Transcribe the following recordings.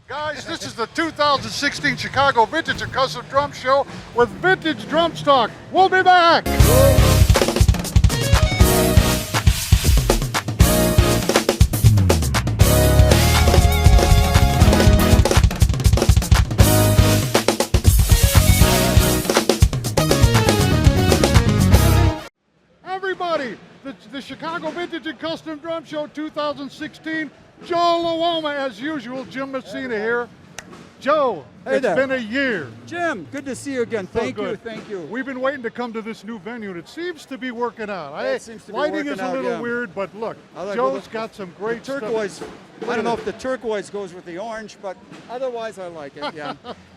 Guys, this is the 2016 Chicago Vintage and Custom Drum Show with Vintage Drum Stock. We'll be back. Everybody, the Chicago Vintage and Custom Drum Show 2016. Joe Luoma, as usual. Jim Messina here. Joe, Hey it's there. been a year. Jim, good to see you again. So Thank you, good. thank you. We've been waiting to come to this new venue, and it seems to be working out. It seems to be lighting working is a out, little yeah. weird, but look, I like Joe's the got some great turquoise. stuff. I don't know if the turquoise goes with the orange, but otherwise I like it. Yeah,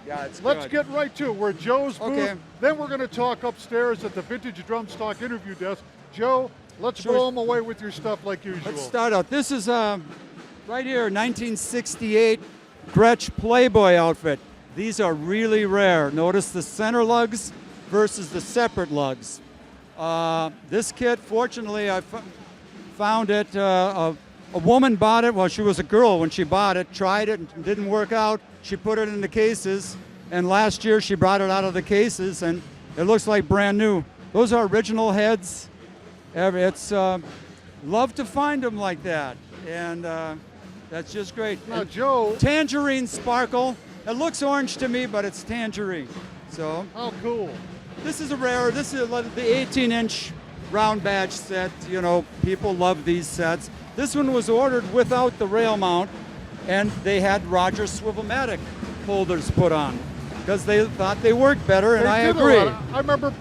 yeah, it's Let's good. get right to it. We're at Joe's booth. Okay. Then we're going to talk upstairs at the Vintage Drum Stock interview desk. Joe, let's Sure. blow them away with your stuff like usual. Let's start out. This is right here, 1968 Gretsch Playboy outfit. These are really rare. Notice the center lugs versus the separate lugs. This kit, fortunately, I found it. A woman bought it. Well, she was a girl when she bought it. Tried it and didn't work out. She put it in the cases, and last year she brought it out of the cases, and it looks like brand new. Those are original heads. It's love to find them like that, and that's just great. Now, And Joe, tangerine sparkle. It looks orange to me, but it's tangerine. So how cool. this is a rare. This is the 18-inch round badge set. You know, people love these sets. This one was ordered without the rail mount, and they had Rogers Swivel-matic holders put on because they thought they worked better, and They I did a agree. lot. I remember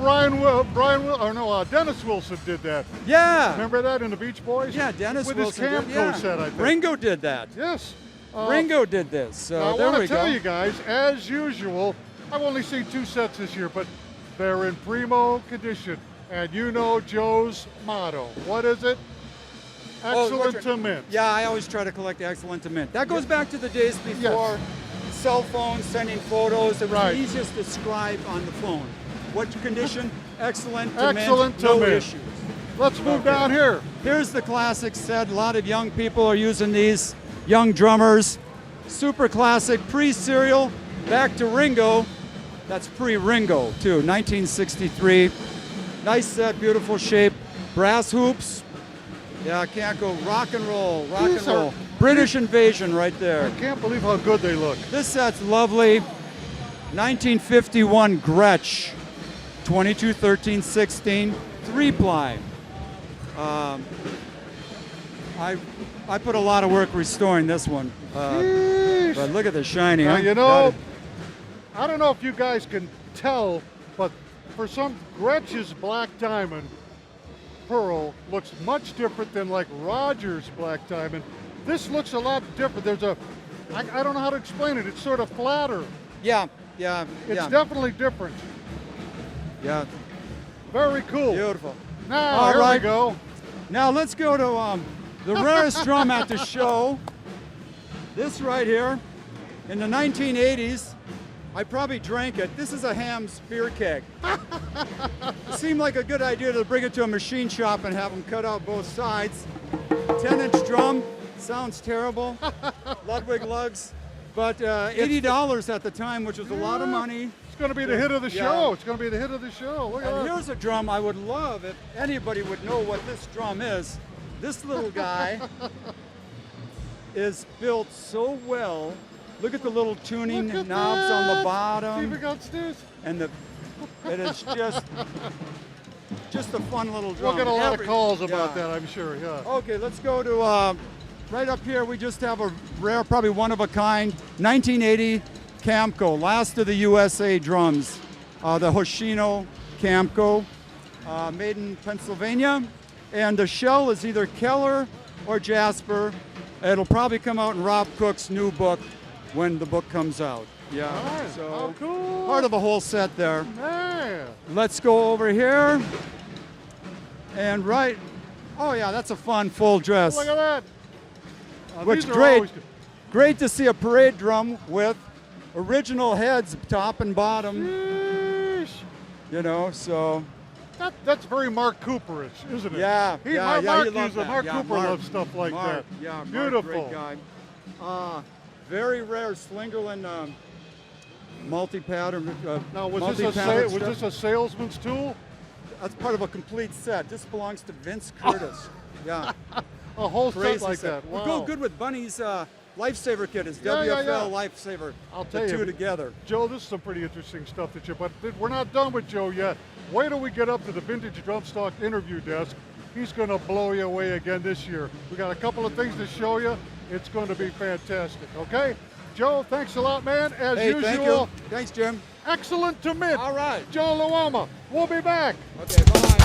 Dennis Wilson did that. Yeah. Remember that in the Beach Boys? Yeah, Dennis with Wilson his did, Camco yeah. set, I think. Ringo did that. Yes. Ringo did this. So Now, I there want we to tell go. you guys, as usual, I've only seen 2 sets this year, but they're in primo condition. And you know Joe's motto. What is it? Excellent to mint. Yeah, I always try to collect excellent to mint. That goes back to the days before cell phones, sending photos. It was Right. the easiest to describe on the phone. What condition? Excellent to Excellent mint. to No mint. issues. Let's move down here. Here's the classic set. A lot of young people are using these. Young drummers. Super classic, pre-serial. Back to Ringo. That's pre-Ringo too. 1963. Nice set, beautiful shape. Brass hoops. Yeah, I can't go rock and roll, rock These and roll. are- British Invasion right there. I can't believe how good they look. This set's lovely. 1951 Gretsch. 22, 13, 16. 3-ply. I put a lot of work restoring this one. Sheesh. But look at the shiny. Now, huh? you know, I don't know if you guys can tell, but for some, Gretsch's Black Diamond pearl looks much different than like Rogers Black Diamond. This looks a lot different. There's I don't know how to explain it. It's sort of flatter. Yeah. It's definitely different. Yeah. Very cool. Beautiful. Now, All here right. we go. Now let's go to the rarest drum at the show. This right here. In the 1980s, I probably drank it. This is a Ham's beer keg. It seemed like a good idea to bring it to a machine shop and have them cut out both sides. 10-inch drum, sounds terrible. Ludwig lugs, but $80 at the time, which was a lot of money. It's going to be the hit of the show. It's going to be the hit of the show. Look at And that. here's a drum I would love if anybody would know what this drum is. This little guy is built so well. Look at the little tuning Look at knobs on the that. bottom. See if it got stools. And it is just a fun little drum. We'll get a lot of calls about yeah. that, I'm sure. Yeah. Okay, let's go to right up here. We just have a rare, probably one of a kind, 1980 Camco, last of the USA drums. The Hoshino Camco, made in Pennsylvania, and the shell is either Keller or Jasper. It'll probably come out in Rob Cook's new book when the book comes out. Yeah. All right. So Oh, cool. part of a whole set there. Man. Let's go over here. And right, oh yeah, that's a fun full dress. Look at that. Which These are great, always- great to see a parade drum with original heads, top and bottom. Sheesh. You know, so That's very Mark Cooperish, isn't it? yeah, He, yeah, Mark you love uses that. Mark Yeah, Cooper Mark, loves stuff like Mark, that. Yeah, Mark, Beautiful. great guy. Very rare Slingerland multi-pattern. Now, was multi-pattern this a salesman's tool? That's part of a complete set. This belongs to Vince Curtis. Yeah. A whole Crazy set like that. Wow. Would go good with Bunny's Lifesaver kit, his Yeah, WFL yeah. Lifesaver. I'll tell the you, two together. Joe, this is some pretty interesting stuff that you, but we're not done with Joe yet. Wait till we get up to the Vintage Drumstock interview desk. He's going to blow you away again this year. We got a couple of things to show you. It's going to be fantastic, okay? Joe, thanks a lot, man. As Hey, usual. thank you. Thanks, Jim. Excellent to mint. All right. Joe Luoma. We'll be back. Okay, bye.